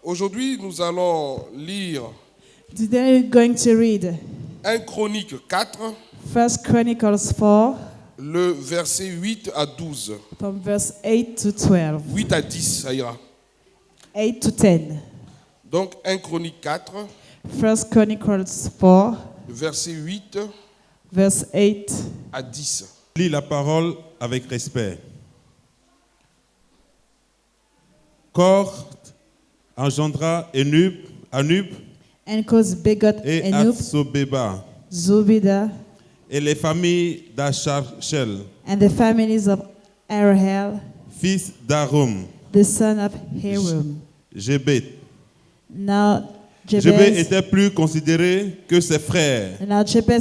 Aujourd'hui, nous allons lire Today we're going to read 1 Chronique 4, 1 Chronicles 4 le verset 8 à 12. from verse 8 to 12. 8 à 10, ça ira. 8 to 10. Donc 1 Chronique 4, 1 Chronicles 4, verset 8 verse 8. à 10. Lis la parole avec respect. Cor engendra Anub Encos begot et Enub, Atsobeba, Zubida, et les familles d'Acharchel, and the families of Arahel, fils d'Arum, the son of Herum. Jébet. Now Jébet Jabez, était plus considéré que ses frères.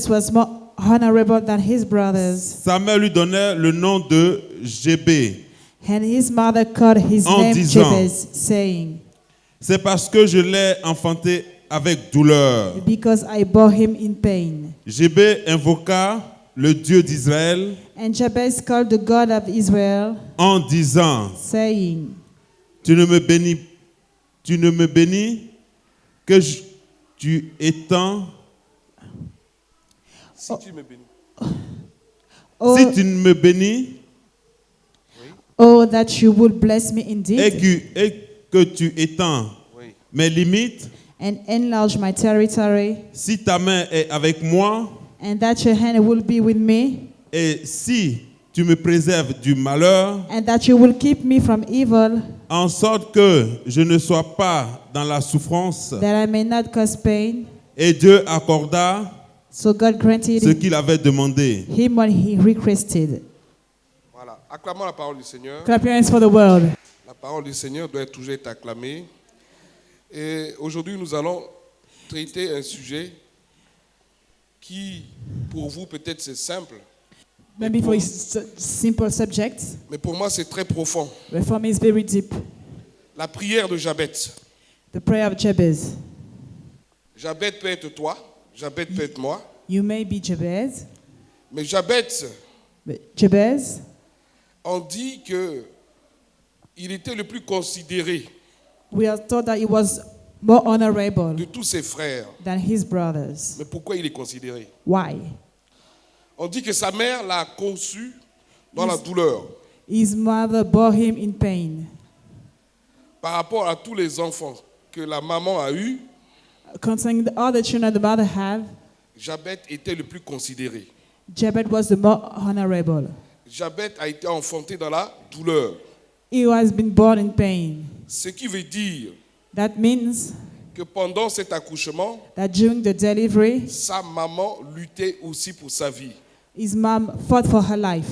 was more honorable than his brothers, Sa mère lui donnait le nom de Jébé. and his mother called his En name disant, Jabez, saying, C'est parce que je l'ai enfanté avec douleur. because I bore him in pain. Jébé invoqua le Dieu d'Israël And Jabez called the God of Israel, en disant, saying, tu ne me bénis que tu étends. Si tu me bénis. oh, Si tu ne me bénis oh, that you would bless me indeed, et que tu étends Oui. mes limites, and enlarge my territory, si ta main est avec moi and that your hand will be with me, et si tu me préserves du malheur, and that you will keep me from evil, en sorte que je ne sois pas dans la souffrance. that I may not cause pain. Et Dieu accorda So God granted ce qu'il avait demandé. him what he requested. Voilà. Acclamons la parole du Seigneur. Clap your hands for the world. La parole du Seigneur doit toujours être acclamée. Et aujourd'hui, nous allons traiter un sujet qui, pour vous, peut-être c'est simple, Maybe for his simple subject, mais pour moi, c'est très profond. but for me it's very deep. La prière de Jabez. The prayer of Jabez. Jabez peut être toi, Jabez peut être moi, You may be Jabez, mais Jabez, but Jabez, on dit que il était le plus considéré we are told that he was more honorable de tous ses frères. than his brothers. Mais pourquoi il est considéré? Why? On dit que sa mère l'a conçu dans la douleur His mother bore him in pain. par rapport à tous les enfants que la maman a eus. Concerning the other children the mother had, Jabez était le plus considéré. Jabez was the more honorable. Jabez a été enfanté dans la douleur. He has been born in pain. Ce qui veut dire That means que pendant cet accouchement, that during the delivery, sa maman luttait aussi pour sa vie. his mom fought for her life.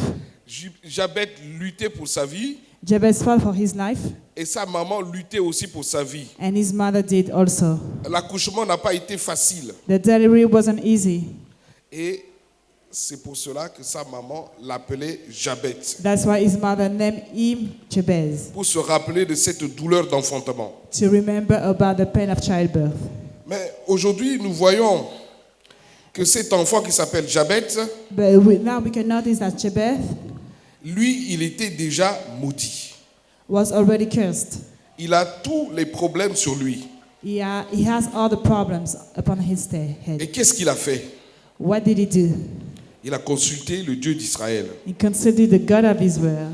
Jabez luttait pour sa vie Jabez fought for his life, et sa maman luttait aussi pour sa vie. and his mother did also. L'accouchement n'a pas été facile The delivery wasn't easy. et c'est pour cela que sa maman l'appelait Jabez, That's why his mother named him Jabez, pour se rappeler de cette douleur d'enfantement. to remember about the pain of childbirth. Mais aujourd'hui, nous voyons que cet enfant qui s'appelle Jabez, But now we can notice that Jabez lui, il était déjà maudit. was already cursed. Il a tous les problèmes sur lui. He has all the problems upon his Et head. qu'est-ce qu'il a fait? What did he do? Il a consulté le Dieu d'Israël. He considered the God of Israel.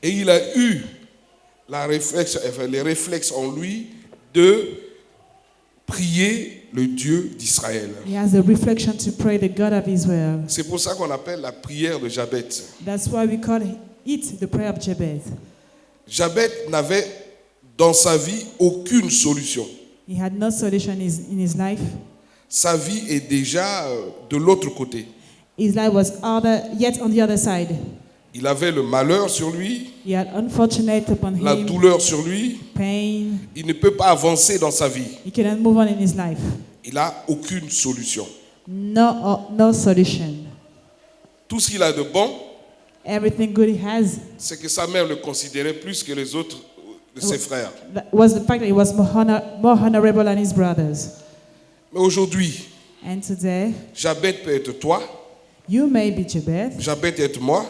Et il a eu les réflexes en lui de prier le Dieu d'Israël. He has a reflection to pray the God of Israel. C'est pour ça qu'on appelle la prière de Jabez. That's why we call it the prayer of Jabez. Jabez n'avait dans sa vie aucune solution. He had no solution in his life. Sa vie est déjà de l'autre côté. His life was yet on the other side. Il avait le malheur sur lui, He had unfortunate upon la him, douleur sur lui. pain. Il ne peut pas avancer dans sa vie. He cannot move on in his life. Il n'a aucune solution. No solution. Tout ce qu'il a de bon, Everything good he has c'est que sa mère le considérait plus que les autres de ses frères. was the fact that he was more honorable than his brothers. Mais aujourd'hui, And today, Jabez peut être toi, you may be Jabez. Jabez peut être moi.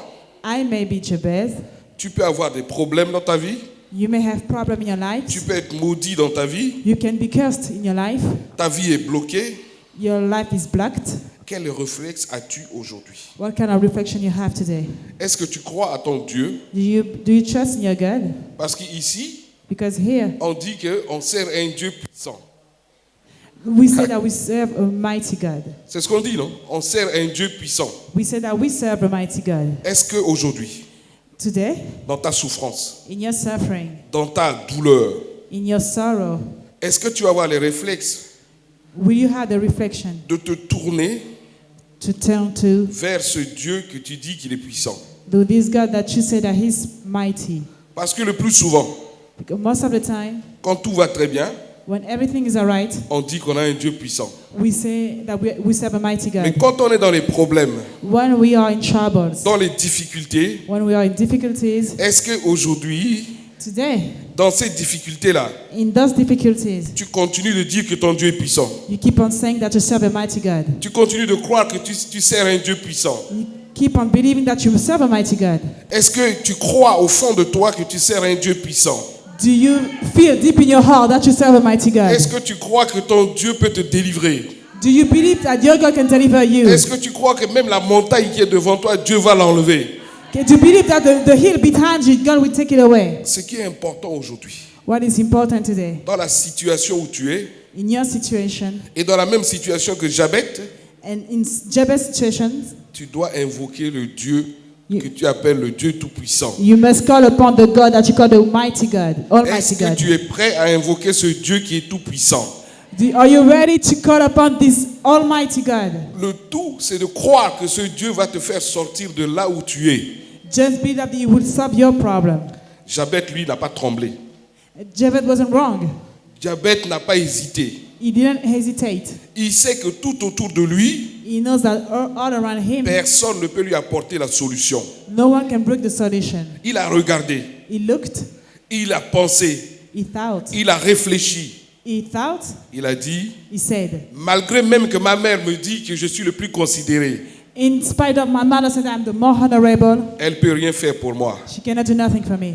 I may be Jabez. Tu peux avoir des problèmes dans ta vie. You may have problems in your life. Tu peux être maudit dans ta vie. You can be cursed in your life. Ta vie est bloquée. Your life is blocked. Quel réflexe as-tu aujourd'hui? What kind of reflection you have today? Est-ce que tu crois à ton Dieu? Do you trust in your God? Parce qu'ici, Because here on dit qu'on sert un Dieu puissant. we say that we serve a mighty God. C'est ce qu'on dit, non? On sert un Dieu puissant. We say that we serve a mighty God. Est-ce qu'aujourd'hui, Today, dans ta souffrance, in your suffering, dans ta douleur, in your sorrow, est-ce que tu vas avoir les réflexes will you have the reflection de te tourner to turn to vers ce Dieu que tu dis qu'il est puissant? this God that you say that He's mighty? Parce que le plus souvent, Because most of the time, quand tout va très bien, when everything is alright, on dit qu'on a un Dieu puissant. we say that we serve a mighty Mais God. quand on est dans les problèmes, When we are in troubles, dans les difficultés, when we are in difficulties, est-ce qu'aujourd'hui, today, dans ces difficultés-là, in those difficulties, tu continues de dire que ton Dieu est puissant? you keep on saying that you serve a mighty God. Tu continues de croire que tu sers un Dieu puissant? You keep on believing that you serve a mighty God. Est-ce que tu crois au fond de toi que tu sers un Dieu puissant? Do you feel deep in your heart that you serve a mighty God? Est-ce que tu crois que ton Dieu peut te délivrer? Do you believe that your God can deliver you? Est-ce que tu crois que même la montagne qui est devant toi, Dieu va l'enlever? Do you believe that the hill behind you, God will take it away? Ce qui est important aujourd'hui, What is important today? dans la situation où tu es, In your situation, et dans la même situation que Jabez, and in Jabez's situation, tu dois invoquer le Dieu que tu appelles le Dieu Tout-Puissant. you must call upon the God that you call the mighty God, Almighty Est-ce que God. tu es prêt à invoquer ce Dieu qui est Tout-Puissant? Are you ready to call upon this Almighty God? Le tout, c'est de croire que ce Dieu va te faire sortir de là où tu es. Just believe that He will solve your problem. Jabez, lui, n'a pas tremblé. Jabez wasn't wrong. Jabez n'a pas hésité. He didn't hesitate. Il sait que tout autour de lui, He knows that all around him, personne ne peut lui apporter la solution. no one can break the solution. Il a regardé, He looked, il a pensé, he thought, il a réfléchi. Il a dit, he said, malgré même que ma mère me dit que je suis le plus considéré, in spite of my mother said I'm the more honorable, elle ne peut rien faire pour moi. she cannot do nothing for me.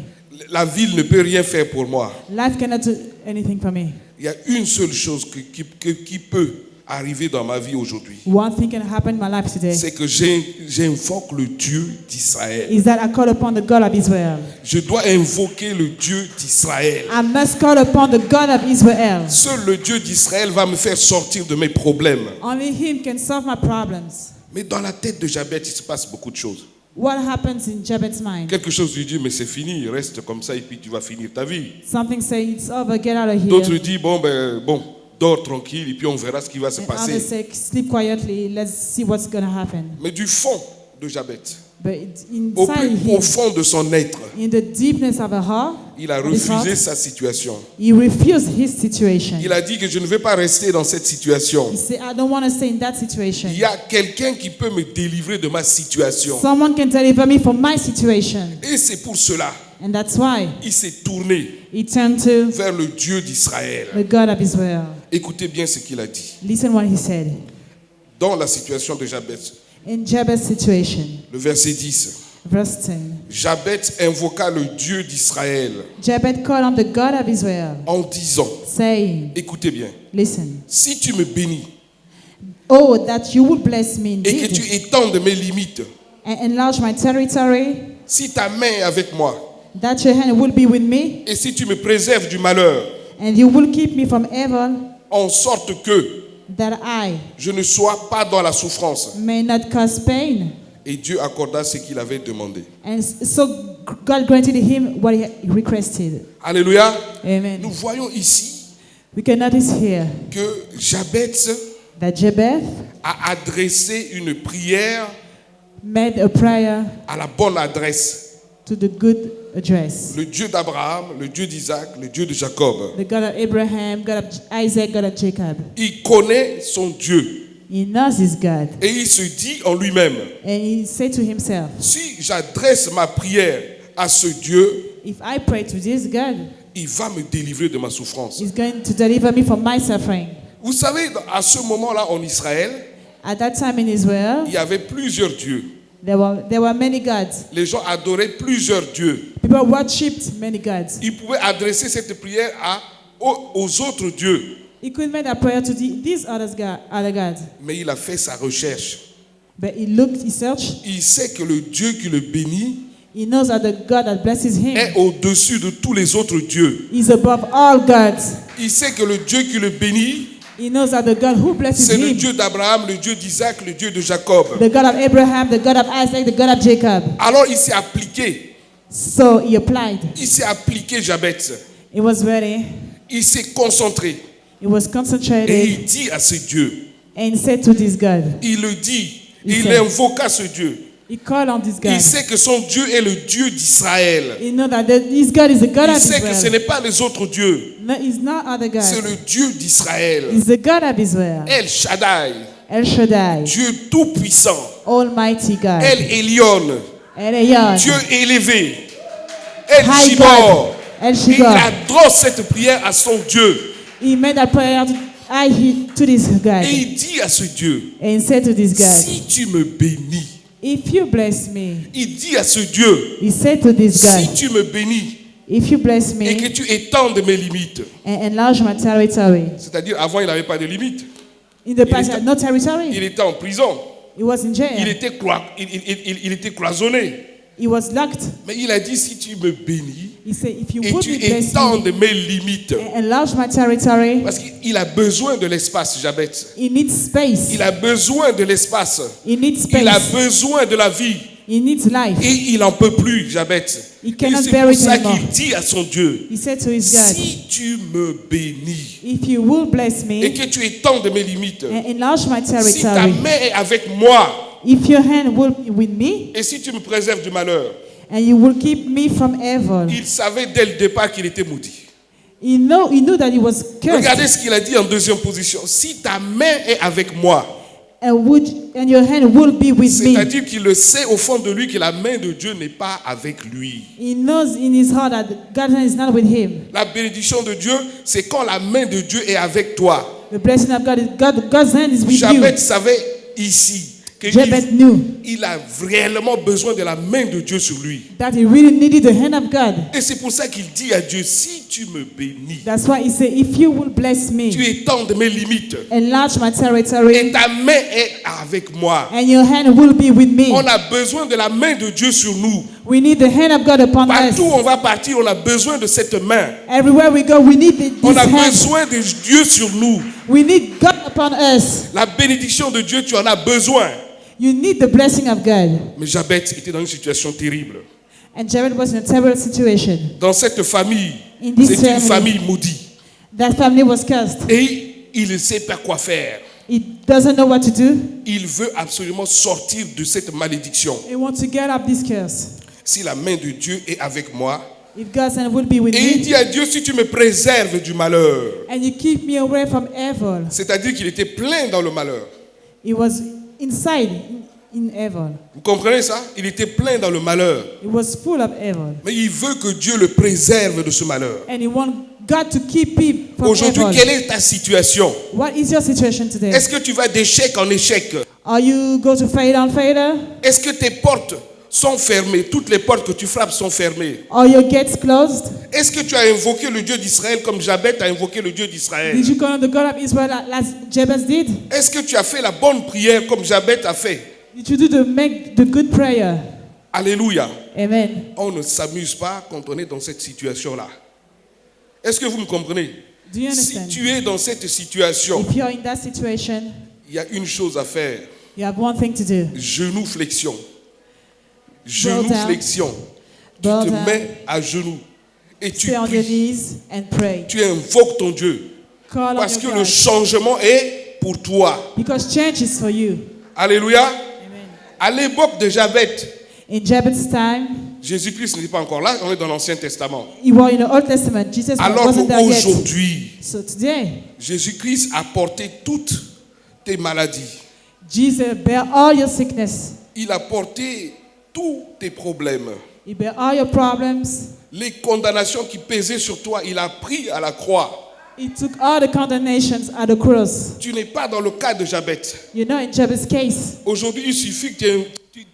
La ville ne peut rien faire pour moi. Life cannot do anything for me. Il y a une seule chose qui peut arriver dans ma vie aujourd'hui. One thing can happen in my life today C'est que j'invoque le Dieu d'Israël. is that I call upon the God of Israel. Je dois invoquer le Dieu d'Israël. I must call upon the God of Israel. Seul le Dieu d'Israël va me faire sortir de mes problèmes. Only Him can solve my problems. Mais dans la tête de Jabez, il se passe beaucoup de choses. What happens in Jabez's mind? Quelque chose lui dit, mais c'est fini, reste comme ça et puis tu vas finir ta vie. Something say it's over, get out of D'autres here. disent, bon, dors tranquille et puis on verra ce qui va se And others passer. say sleep quietly, let's see what's going to happen. Mais du fond de Jabez, But au inside plus him, profond de son être, in the deepness of a heart, il a of his heart, refusé sa situation. he refused his situation. Il a dit que je ne vais pas rester dans cette situation. He said, I don't want to stay in that situation. Il y a quelqu'un qui peut me délivrer de ma situation. Someone can deliver me from my situation. Et c'est pour cela, And that's why il s'est tourné he turned to vers le Dieu d'Israël. the God of Israel. Écoutez bien ce qu'il a dit. Listen what he said. Dans la situation de Jabez, In Jabez's situation, le verset 10. verse 10, Jabez invoqua le Dieu d'Israël Jabez called on the God of Israel, en disant, saying, écoutez bien, listen, si tu me bénis oh, that you would bless me et que indeed, tu étendes mes limites, and enlarge my territory, si ta main est avec moi that your hand will be with me, et si tu me préserves du malheur, and you will keep me from evil, en sorte que that I je ne sois pas dans la souffrance. may not cause pain. Et Dieu accorda ce qu'il avait demandé. And so God granted him what he requested. Alléluia. Amen. Nous voyons ici We can notice here que Jabez that Jabez a adressé une prière made a prayer à la bonne adresse. to the good address. Le Dieu d'Abraham, le Dieu d'Isaac, le Dieu de Jacob. The God of Abraham, God of Isaac, God of Jacob. Il connaît son Dieu He knows his God. et il se dit en lui-même, And he said to himself, si j'adresse ma prière à ce Dieu, if I pray to this God, il va me délivrer de ma souffrance. he's going to deliver me from my suffering. Vous savez, à ce moment-là en Israël, At that time in Israel, il y avait plusieurs dieux. There were many gods. Les gens adoraient plusieurs dieux. People worshipped many gods. Ils pouvaient adresser cette prière aux autres dieux. He could make that prayer to these other gods. Mais il a fait sa recherche. But he looked, he searched. Il sait que le Dieu qui le bénit He knows that the God that blesses him est au-dessus de tous les autres dieux. is above all gods. Il sait que le Dieu qui le bénit, He knows that the God who blesses c'est le him, Dieu d'Abraham, le Dieu d'Isaac, le Dieu de Jacob. the God of Abraham, the God of Isaac, the God of Jacob. Alors il s'est appliqué. So he applied. Il s'est appliqué, Jabez. He was ready. Il s'est concentré. He was Et concentrated. il dit à ce Dieu. And he said to this God. Il le dit. Il Il sait. invoqua ce Dieu. He called on this God. Il sait que son Dieu est le Dieu d'Israël. He knows that this God is the God Il of sait que ce Israel. n'est pas les autres dieux. No, he's not other C'est gods. le Dieu d'Israël. He's the God of Israel. El Shaddai. El Shaddai. Dieu tout-puissant. Almighty God. El Elyon. El Elyon. Dieu élevé. El High Shibor. God. El Il Shibor. adresse cette prière à son Dieu. He made that prayer to this God. Et il dit à ce Dieu, And he said to this God, si tu me bénis, if you bless me, il dit à ce Dieu, he said to this si God, tu me bénis if you bless et que me tu étendes mes limites. and enlarge my territory. C'est-à-dire, avant, il n'avait pas de limites. In the past, était- he had no territory. Il était en prison. He was in Il jail. était cloisonné. He was locked. Mais il a dit, si tu me bénis He said, if you et would tu bless étendes me mes limites. and enlarge my territory, Parce qu'il a besoin de l'espace, Jabez. he needs space. Il a besoin de l'espace. He needs Il a space. besoin de la vie. He needs life. Et il n'en peut plus, Jabez. He Et cannot c'est bear pour it ça anymore. qu'il dit à son Dieu, He said to his God, si tu me bénis if you will bless et me que tu étendes mes limites, and enlarge my si ta territory, main est avec moi if your hand will be with me et si tu me préserves du malheur, and you will keep me from evil. il savait dès le départ qu'il était maudit. He knew that he was Regardez cursed. ce qu'il a dit en deuxième position. Si ta main est avec moi, And your hand will be with me. c'est-à-dire qu'il le sait au fond de lui que la main de Dieu n'est pas avec lui. He knows in his heart that God's hand is not with him. La bénédiction de Dieu, c'est quand la main de Dieu est avec toi. The blessing of God is God's hand is with Jabez you. savait ici Jabez knew qu'il a réellement besoin de la main de Dieu sur lui. that he really needed the hand of God. Et c'est pour ça qu'il dit à Dieu, si tu me bénis, That's why he said, if you will bless tu me, étendes mes limites enlarge my et territory, ta main est avec moi. and your hand will be with me. On a besoin de la main de Dieu sur nous. We need the hand of God upon Partout où us. on va partir, on a besoin de cette main. Everywhere we go, we need On this a hand. besoin de Dieu sur nous. We need God upon us. La bénédiction de Dieu, tu en as besoin. You need the blessing of God. Mais Jabez était dans une situation terrible. And Jared was in a terrible situation. Dans cette famille, In this c'est une family. famille maudite. That family was cursed. Et il ne sait pas quoi faire. He doesn't know what to do. Il veut absolument sortir de cette malédiction. He wants to get up this curse. Si la main de Dieu est avec moi, If God's hand will be with et il me, dit à Dieu, si tu me préserves du malheur, and you keep me away from evil. c'est-à-dire qu'il était plein dans le malheur. He was inside in evil. Vous comprenez ça? Il était plein dans le malheur. He was full of evil. Mais il veut que Dieu le préserve de ce malheur. And he wants God to keep him from Aujourd'hui, evil. quelle est ta situation? What is your situation today? Est-ce que tu vas d'échec en échec? Are you go to fade on fader? Est-ce que tes portes sont fermées? Toutes les portes que tu frappes sont fermées. Are your gates closed? Est-ce que tu as invoqué le Dieu d'Israël comme Jabez a invoqué le Dieu d'Israël? Did you call on the God of Israel as Jabez did? Est-ce que tu as fait la bonne prière comme Jabez a fait? Did you do make the good prayer? Alléluia. Amen. On ne s'amuse pas quand on est dans cette situation-là. Est-ce que vous me comprenez? Do you Si understand? tu es dans cette situation, If you're in that situation, il y a une chose à faire. you have one thing to do. Genou flexion. Bow Genou down. flexion. Tu Bow te down. mets à genoux et tu Stay on your pries. knees and pray. Tu invoques ton Dieu. Call on Parce que your le God. changement est pour toi. Because change is for you. Alléluia. Amen. À l'époque de Jabez, In Jabez's time, Jésus-Christ n'était pas encore là. On est dans l'Ancien Testament. you were in the Old Testament. Jesus Alors wasn't there yet. qu'aujourd'hui, So today, Jésus-Christ a porté toutes tes maladies. Jesus bear all your sickness. Il a porté tous tes problèmes. He bear all your problems. Les condamnations qui pesaient sur toi, il a pris à la croix. He took all the condemnations at the cross. Tu n'es pas dans le cas de Jabez. You know, in Jabez's case, Aujourd'hui, il suffit que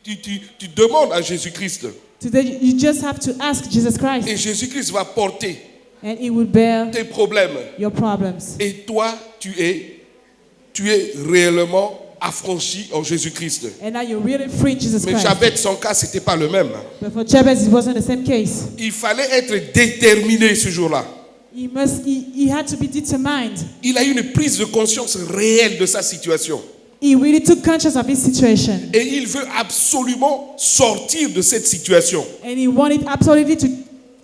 tu demandes à Jésus-Christ. Today, you just have to ask Jesus Christ, Et Jésus-Christ va porter and He will bear tes problèmes. your problems. Et toi, tu es réellement affranchi en Jésus-Christ. And now you're really free in Jesus Mais Christ. Jabez, son cas, c'était pas le même. But for Jabez, it wasn't the same case. Il fallait être déterminé ce jour-là. He had to be determined. Il a eu une prise de conscience réelle de sa situation. He really took conscience of his situation. Et il veut absolument sortir de cette situation. And he wanted absolutely to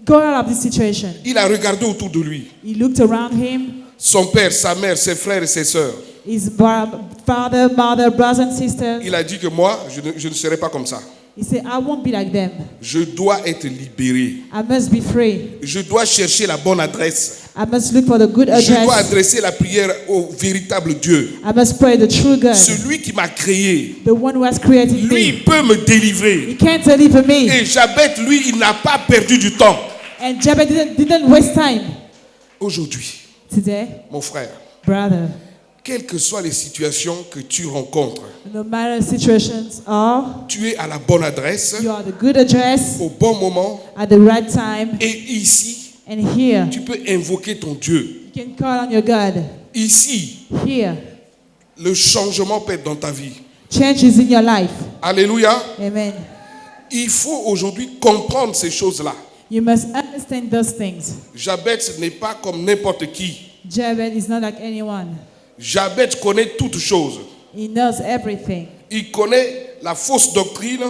go out of this situation. Il a regardé autour de lui. He looked around him. Son père, sa mère, ses frères et ses sœurs. His father, mother, brothers and sisters. Il a dit que moi, je ne serai pas comme ça. He said, I won't be like them. Je dois être libéré. I must be free. Je dois chercher la bonne adresse. I must look for the good Je dois address. adresser la prière au véritable Dieu. I must pray the true God. Celui qui m'a créé, The one who has created lui me. peut me délivrer. He can't deliver me. Et Jabez, lui, il n'a pas perdu du temps. And Jabez didn't waste time. Aujourd'hui, Today, mon frère, brother, quelles que soient les situations que tu rencontres, no matter the situations are, tu es à la bonne adresse, you are the good address au bon moment, at the right time. et ici, And here, tu peux invoquer ton Dieu. you can call on your God. Ici, Here, le changement peut être dans ta vie. change is in your life. Alléluia. Amen. Il faut aujourd'hui comprendre ces choses-là. You must understand those things. Jabez n'est pas comme n'importe qui. Jabez is not like anyone. Jabez connaît toutes choses. He knows everything. Il connaît la fausse doctrine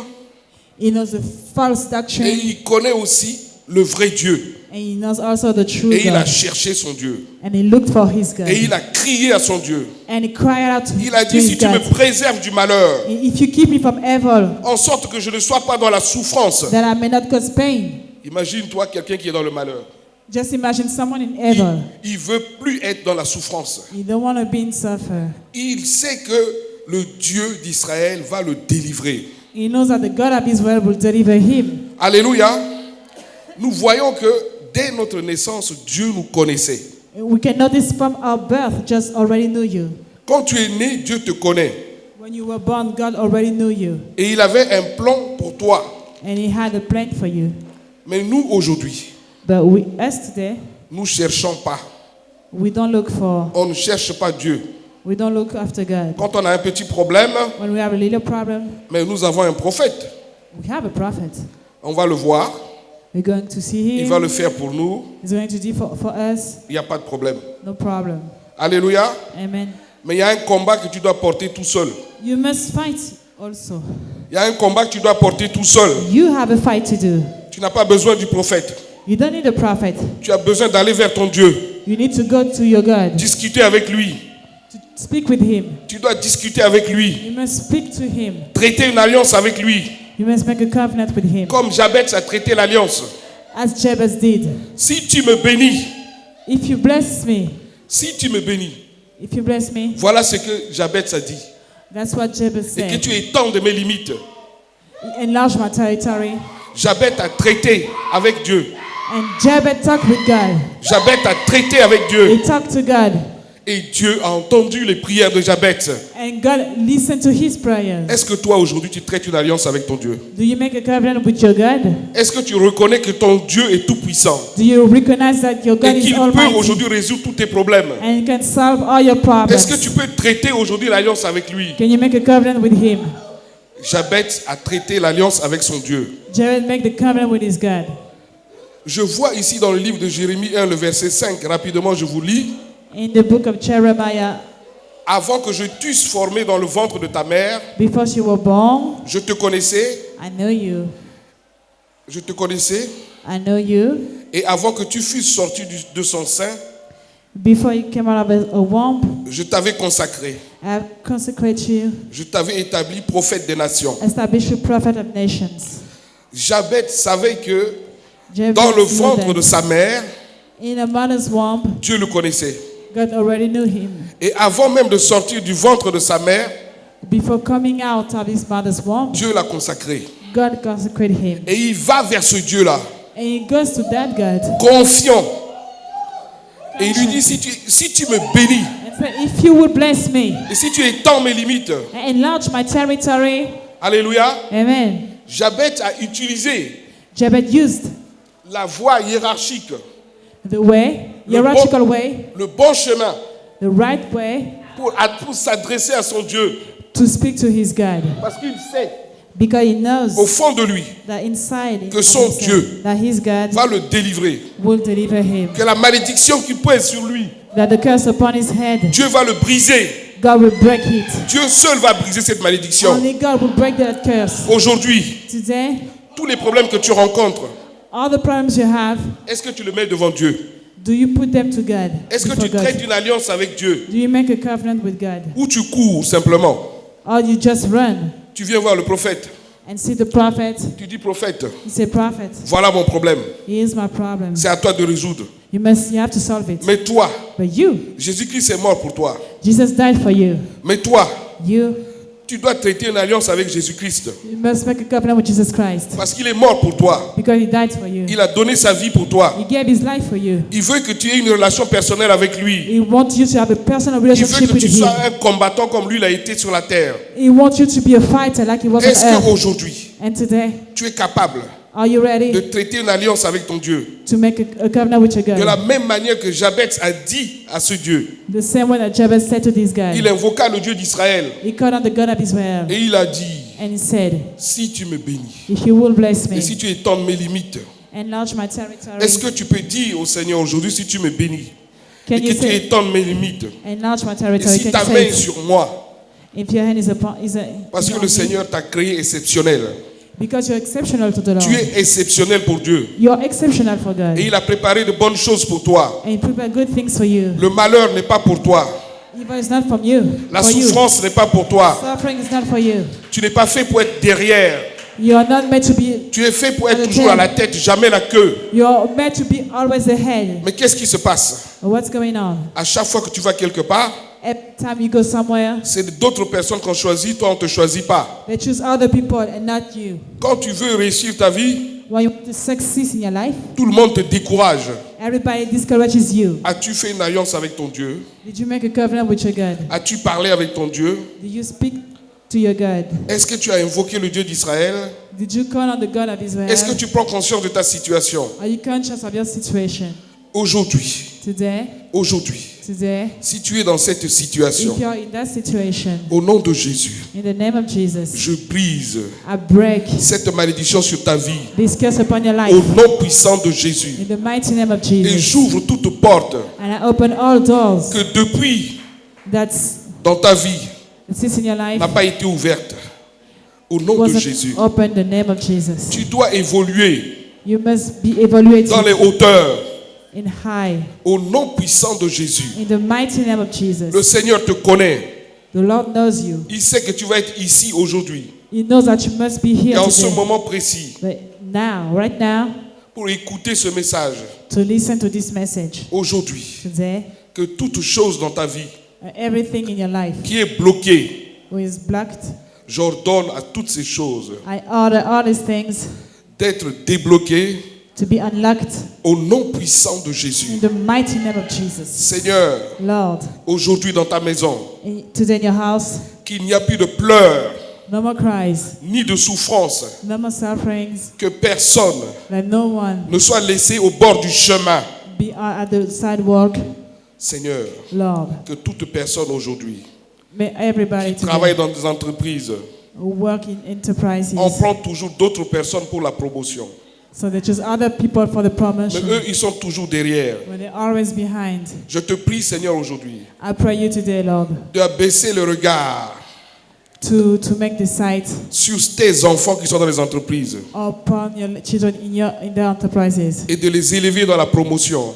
He knows the false et doctrine, il connaît aussi le vrai Dieu. and he knows also the true Et il a God. cherché son Dieu. And he looked for his God. Et il a crié à son Dieu. And he cried out to Il a to dit, his si tu me God, préserves du malheur, if you keep me from evil, en sorte que je ne sois pas dans la souffrance. that I may not cause pain. Imagine-toi quelqu'un qui est dans le malheur. Just imagine someone in evil. Il veut plus être dans la souffrance. You don't want to be in suffer. Il sait que le Dieu d'Israël va le délivrer. He knows that the God of Israel will deliver him. Alléluia. Nous voyons que dès notre naissance, Dieu nous connaissait. We can notice from our birth, just already knew you. Quand tu es né, Dieu te connaît. When you were born, God already knew you. Et il avait un plan pour toi. And he had a plan for you. Mais nous, aujourd'hui, But us today, nous ne cherchons pas. we don't look for, On ne cherche pas Dieu. we don't look after God. Quand on a un petit problème, When we have a little problem, mais nous avons un prophète. we have a prophet. On va le voir. We're going to see Il va him. le faire pour nous. He's going to do for us. Il n'y a pas de problème. No problem. Alléluia. Amen. Mais il y a un combat que tu dois porter tout seul. You must fight also. Il y a un combat que tu dois porter tout seul. You have a fight to do. Tu n'as pas besoin du prophète. You don't need a prophet. Tu as besoin d'aller vers ton Dieu. You need to go to your God, Discuter avec lui. to speak with him. Tu dois discuter avec lui. You must speak to him. Traiter une alliance avec lui. You must make a covenant with him. Comme Jabez a traité l'alliance. As Jabez did. Si tu me bénis, If you bless me, si tu me bénis, if you bless me, voilà ce que Jabez a dit. that's what Jabez Et que said. tu étendes mes limites. Enlarge my territory. Jabez a traité avec Dieu. And Jabez talked with God. Jabez a traité avec Dieu. He talked to God. Et Dieu a entendu les prières de Jabez. And God listened to his prayers. Est-ce que toi aujourd'hui tu traites une alliance avec ton Dieu? Do you make a covenant with your God? Est-ce que tu reconnais que ton Dieu est tout puissant? Do you recognize that your God Et is qu'il peut almighty aujourd'hui résoudre tous tes problèmes? and can solve all your Est-ce que tu problems? peux traiter aujourd'hui l'alliance avec lui? Can you make a covenant with him? Jabez a traité l'alliance avec son Dieu. Jabez make the covenant with his God. Je vois ici dans le livre de Jérémie 1, le verset 5, rapidement je vous lis. In the book of Jeremiah, Avant que je t'eusse formé dans le ventre de ta mère, before you were born, je te connaissais, I know you. je te connaissais, I know you. et avant que tu fusses sorti de son sein, Before you came out of a womb, je t'avais consacré, I have consecrated you, je t'avais établi prophète des nations. established you prophet of nations. Jabez savait que Jabez dans le knew ventre that de sa mère, in a mother's womb, Dieu le connaissait. God already knew him. Et avant même de sortir du ventre de sa mère, Before coming out of his mother's womb, Dieu l'a consacré. God consecrated him. Et il va vers ce Dieu-là, And he goes to that God confiant. Et il lui dit, si tu me bénis, and said, if you would bless me, et si tu étends mes limites, and enlarge my territory, Alléluia. Amen. Jabez a utilisé Jabez used la voie hiérarchique, the way, hierarchical way, le bon chemin the right way pour s'adresser à son Dieu. to speak to his God. Parce qu'il sait Because he knows au fond de lui that inside que of son himself, Dieu that his God va le délivrer. will deliver him. Que la malédiction qui pèse sur lui, That the curse upon his head, Dieu va le briser. God will break it. Dieu seul va briser cette malédiction. Only God will break that curse. Aujourd'hui, Today, tous les problèmes que tu rencontres, all the problems you have, est-ce que tu le mets devant Dieu? do you put them to God? Est-ce que before tu traites God? une alliance avec Dieu? Do you make a covenant with God? Ou tu cours simplement? Or you just run Tu viens voir le prophète. and see the prophet? Tu dis, prophète, You say, prophet, voilà mon problème. here's my problem. C'est à toi de résoudre. You have to solve it. Mais toi, But you, Jésus-Christ est mort pour toi. Jesus died for you. Mais toi, You tu dois traiter une alliance avec Jésus-Christ. must make a covenant with Jesus Christ. Parce qu'il est mort pour toi. Because he died for you. Il a donné sa vie pour toi. He gave his life for you. Il veut que tu aies une relation personnelle avec lui. He wants you to have a personal Il veut relationship que with tu him. sois un combattant comme lui l'a été sur la terre. He wants you to be a fighter like he was on Est-ce earth. qu'aujourd'hui, And today, tu es capable are you de ready traiter une alliance avec ton Dieu? to make a covenant with your De la God? même manière que Jabez a dit à ce Dieu. The same way that Jabez said to this guy. Il invoqua le Dieu d'Israël. He called on the God of Israel. Et il a dit, And he said, si tu me bénis, if you will bless me, et si tu étends mes limites, enlarge my territory. est-ce que tu peux dire au Seigneur aujourd'hui, si tu me bénis, Can et you que tu say, étendes mes limites, enlarge my et territory? si Can ta you main say est it? sur moi, If your hand is upon, parce que le Seigneur t'a créé exceptionnel. because you're exceptional to the Lord. Tu es exceptionnel pour Dieu. You're exceptional for God. Et il a préparé de bonnes choses pour toi. And he prepared good things for you. Le malheur n'est pas pour toi. Evil is not from you. La for you. souffrance n'est pas pour toi. Suffering is not for you. Tu n'es pas fait pour être derrière. You are not meant to be. Tu es fait pour être toujours à la tête, jamais la queue. You are meant to be always the head. Mais qu'est-ce qui se passe? What's going on? À chaque fois que tu vas quelque part, Every time you go somewhere, c'est d'autres personnes qu'on choisit, toi on ne te choisit pas. they choose other people and not you. Quand tu veux réussir ta vie, When you want to succeed in your life, tout le monde te décourage. everybody discourages you. As-tu fait une alliance avec ton Dieu? Did you make a covenant with your God? As-tu parlé avec ton Dieu? Did you speak to your God? Est-ce que tu as invoqué le Dieu d'Israël? Did you call on the God of Israel? Est-ce que tu prends conscience de ta situation? Are you conscious of your situation? Aujourd'hui, Today, si tu es dans cette situation, if you're in that situation, au nom de Jésus, in the name of Jesus, je brise I break cette malédiction sur ta vie this curse upon your au life nom puissant de Jésus. in the mighty name of Et Jesus. j'ouvre toute porte And I open all doors que depuis that's dans ta vie in your life n'a pas été ouverte. Au nom de wasn't Jésus. open in the name of Jesus. Tu dois évoluer You must be evaluated dans les hauteurs. in high Au nom puissant de Jésus. in the mighty name of Le Jesus. Seigneur te connaît. The Lord knows you. Il sait que tu vas être ici aujourd'hui. He knows that you must be Et here en ce today. moment précis, But now, right now, pour écouter ce message, to listen to this message aujourd'hui, today, que toute chose dans ta vie everything in your life qui est bloquée, who is blocked, j'ordonne à toutes ces choses I order all these things d'être débloquées to be unlocked au nom puissant de in Jésus. the mighty name of Jesus. Seigneur, Lord, aujourd'hui dans ta maison, today in your house, qu'il n'y a plus de pleurs no more cries, ni de souffrances, no more sufferings, que personne that no one ne soit laissé au bord du chemin. be at the sidewalk. Seigneur, Lord, que toute personne aujourd'hui may everybody qui today travaille dans des entreprises, who work in enterprises, on prend toujours d'autres personnes pour la promotion. so they choose other people for the Mais promotion, eux, ils sont toujours derrière. when they're always behind. Je te prie, Seigneur, aujourd'hui, I pray you today, Lord, de baisser le regard to make the sight sur tes enfants qui sont dans les entreprises upon your children in their enterprises, et de les élever dans la promotion.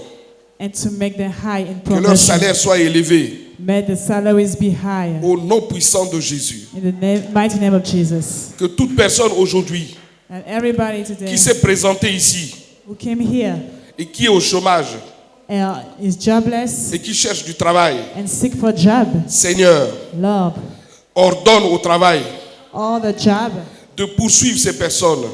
and to make them high in Que leur promotion. salaire soit élevé May the salaries be higher. au nom puissant de Jésus. In the mighty name of Jesus. Que toute personne aujourd'hui And everybody today qui s'est présentée ici who came here et qui est au chômage is jobless et qui cherche du travail, and seek for job, Seigneur, Lord, ordonne au travail all the job de poursuivre ces personnes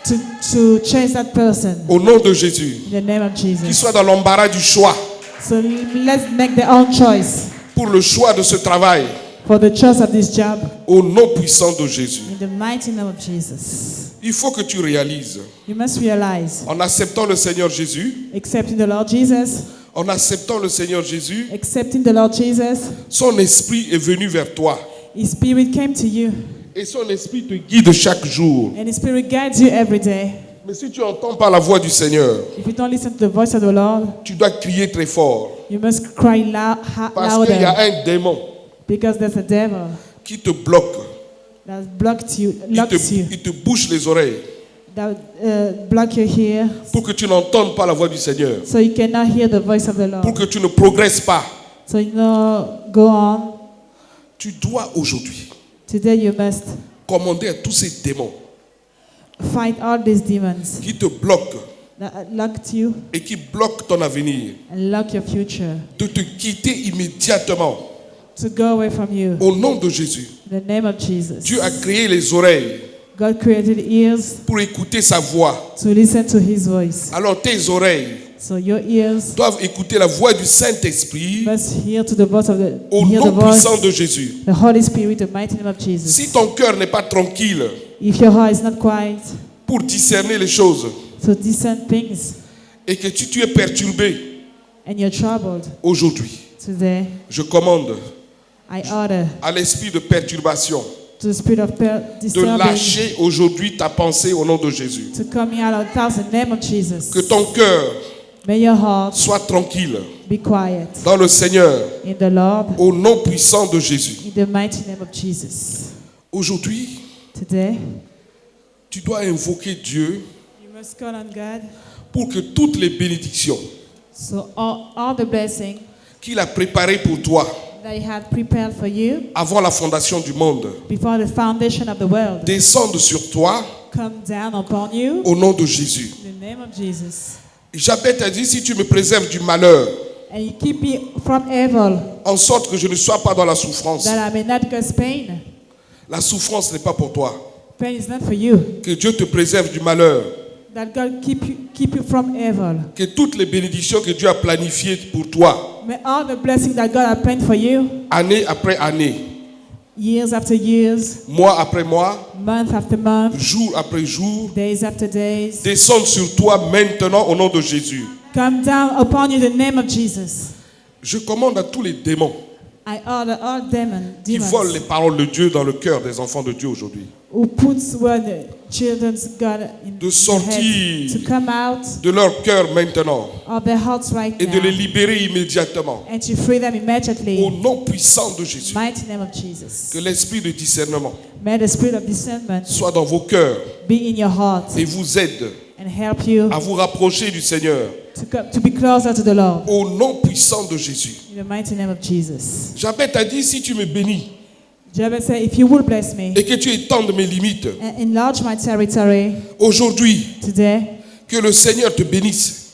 to chase that person au nom de Jésus. in the name of Qu'ils Jesus. soient dans l'embarras du choix So let's make their own choice pour le choix de ce travail. for the trust of this job au nom puissant de Jésus. in the mighty name of Jesus. Il faut que tu réalises, You must realize, en acceptant le Seigneur Jésus, accepting the Lord Jesus, en acceptant le Seigneur Jésus, accepting the Lord Jesus, son esprit est venu vers toi. His Spirit came to you, Et son esprit te guide chaque jour. and His Spirit guides you every day. Mais si tu n'entends pas la voix du Seigneur, If you don't listen to the voice of the Lord, tu dois crier très fort. you must cry Parce qu'il y a louder, un démon because there's a devil qui te bloque. that blocked you, locks you, Il te bouche les oreilles that block your ear, pour que tu n'entendes pas la voix du Seigneur. so you cannot hear the voice of the Pour Lord. que tu ne progresses pas. So you know, go on. Tu dois aujourd'hui Today you must commander à tous ces démons fight all these demons qui te bloquent that locked you et qui bloquent ton avenir, and lock your future, de te quitter immédiatement. to go away from you. Au nom de Jésus, In the name of Jesus. Dieu a créé les oreilles God created ears pour écouter sa voix. to listen to His voice. Alors tes oreilles So your ears doivent écouter la voix du Saint-Esprit must hear to the voice of the au hear the nom voice, puissant de Jésus. the Holy Spirit, the mighty name of Jesus. Si ton cœur n'est pas tranquille If your heart is not quiet pour discerner les choses to discern things et que tu es perturbé and you're troubled aujourd'hui, today, je commande I order à l'esprit de perturbation to the spirit of de disturbing lâcher aujourd'hui ta pensée au nom de Jésus. to come out of the name of Jesus. Que ton cœur May your heart soit tranquille be quiet dans le Seigneur in the Lord, au nom puissant de Jésus. in the mighty name of Jesus. Aujourd'hui, Today, tu dois invoquer Dieu you must call on God. pour que toutes les bénédictions So all the blessing qu'il a préparées pour toi that He had prepared for you avant la fondation du monde before the foundation of the world descendent sur toi come down upon you au nom de Jésus. in the name of Jesus. Jabez a dit, si tu me préserves du malheur, And you keep me from evil, en sorte que je ne sois pas dans la souffrance. that I may not cause pain. La souffrance n'est pas pour toi. Pain is not for you. Que Dieu te préserve du malheur. That God keep you from evil. Que toutes les bénédictions que Dieu a planifiées pour toi, May all the blessings that God has planned for you, année après année, years after years, mois après mois, month after month, jour après jour, days after days, descendent sur toi maintenant au nom de Jésus. come down upon you in the name of Jesus. Je commande à tous les démons I order all qui volent les demons paroles de Dieu dans le cœur des enfants de Dieu aujourd'hui, who puts word children's God in de their sortir heads to come out de leur cœur maintenant of their hearts right et de les now libérer immédiatement and to free them au immediately. nom puissant de Jésus. Mighty name of Jesus. Que l'esprit de discernement May the spirit of discernment soit dans vos cœurs be in your heart et vous aide and help you à vous rapprocher du Seigneur to be closer to the Lord. au nom puissant de Jésus. In the mighty name of Jesus. Jabez t'a dit, si tu me bénis Jabez said, if you will bless me et que tu étendes mes limites, and enlarge my territory aujourd'hui, today, que le Seigneur te bénisse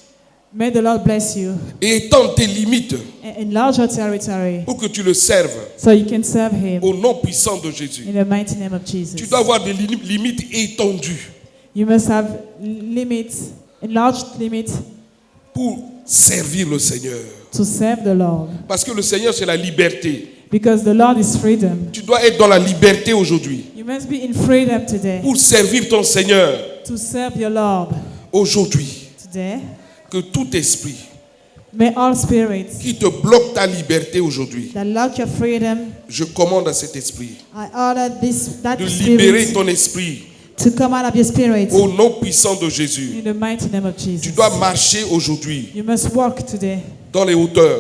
may the Lord bless you et étende tes limites and enlarge your territory pour que tu le serves so you can serve Him. au nom puissant de Jésus. In the mighty name of Jesus. Tu dois avoir des limites étendues You must have limits, enlarged limits pour servir le Seigneur. to serve the Lord. Parce que le Seigneur, c'est la liberté. Because the Lord is freedom. Tu dois être dans la liberté aujourd'hui You must be in freedom today pour servir ton Seigneur to serve your Lord. aujourd'hui. Today, Que tout esprit may all spirits qui te bloque ta liberté aujourd'hui, that lock your freedom, je commande à cet esprit I order that de libérer spirit ton esprit to come out of your spirit au nom puissant de Jésus. in the mighty name of Tu Jesus. dois marcher aujourd'hui You must walk today dans les hauteurs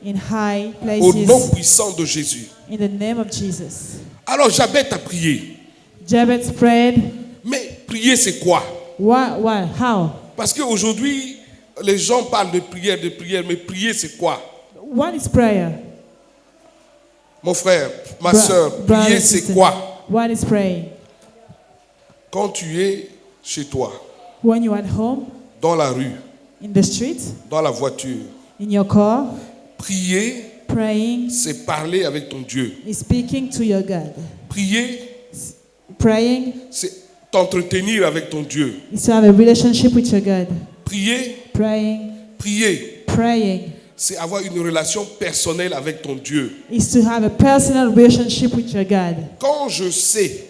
in high au nom places puissant de Jésus. in the name of Jesus. Alors Jabez a prié. Jabez prayed. Mais prier c'est quoi? Why? How? Parce qu'aujourd'hui, les gens parlent de prière, mais prier c'est quoi? What is prayer? Mon frère, ma Bro- soeur, brother, prier c'est sister. quoi? What is praying? Quand tu es chez toi, When you're at home, dans la rue, in the street, dans la voiture, in your car, prier praying c'est parler avec ton Dieu. is speaking to your God. Prier Praying c'est t'entretenir avec ton Dieu. is to have a relationship with your God. Prier, Praying, prier, praying c'est avoir une relation personnelle avec ton Dieu. is to have a personal relationship with your God. Quand je sais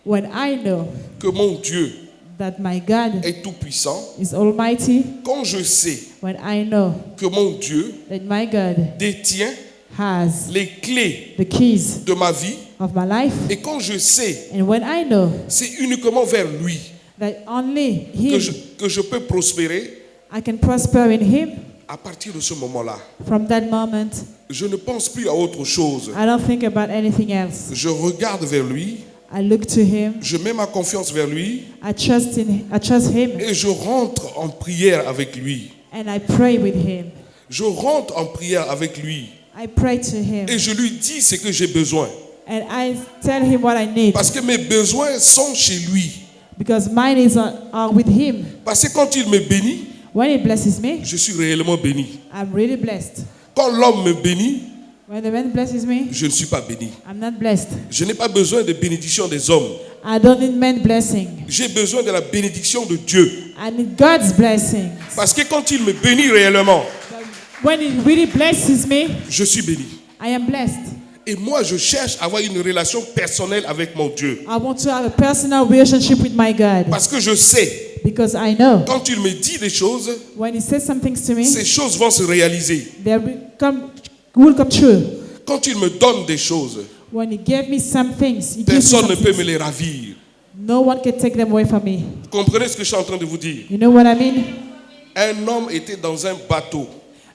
When I know que mon Dieu that my God est tout-puissant, is almighty, quand je sais when I know que mon Dieu that my God détient has les clés the keys de ma vie, of my life, et quand je sais, and when I know c'est uniquement vers lui that only que Him, je peux prospérer, I can prosper in Him, à partir de ce moment-là, from that moment, je ne pense plus à autre chose. I don't think about anything else. Je regarde vers lui, I look to Him, je mets ma confiance vers lui I trust Him, et je rentre en prière avec lui. and I pray with Him. Je rentre en prière avec lui I pray to Him, et je lui dis ce que j'ai besoin. and I tell Him what I need, Parce que mes besoins sont chez lui. because my needs are with Him. Parce que quand il me bénit, When He blesses me, je suis réellement béni. I'm really blessed. Quand l'homme me bénit, When the man blesses me, je ne suis pas béni. I'm not blessed. Je n'ai pas besoin de bénédiction des hommes. I don't need man blessing. J'ai besoin de la bénédiction de Dieu. I need God's blessing. Parce que quand il me bénit réellement, When He really blesses me, je suis béni. I am blessed. Et moi, je cherche à avoir une relation personnelle avec mon Dieu. I want to have a personal relationship with my God, Parce que je sais, because I know quand il me dit des choses, when He says some things to me, ces choses vont se réaliser. they will come true. Quand il me donne des choses, When He gave me some things, He gives me personne some ne peut me things. les ravir. No one can take them away from me. Vous comprenez ce que je suis en train de vous dire? You know what I mean? Un homme était dans un bateau.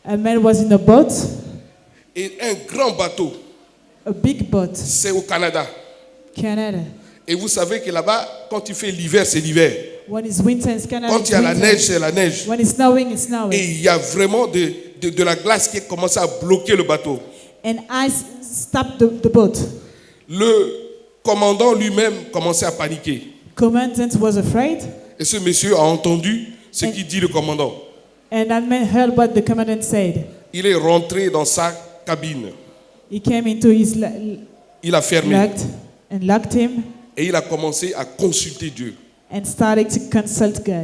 A man was in a boat, Et un grand bateau, a big boat, c'est au Canada. Canada. Et vous savez que là-bas, quand il fait l'hiver, c'est l'hiver. When it's winter in Canada, Quand it's il y a la winter. neige, c'est la neige. When it's snowing, it's snowing. Et il y a vraiment de la glace qui commence à bloquer le bateau. And ice stopped the boat. Le commandant lui-même commençait à paniquer. Commandant was afraid, Et ce monsieur a entendu ce qu'il dit le commandant. and that man heard what the commandant said. Il est rentré dans sa cabine. He came into his Il a fermé. locked him Et il a commencé à consulter Dieu. and started to consult God.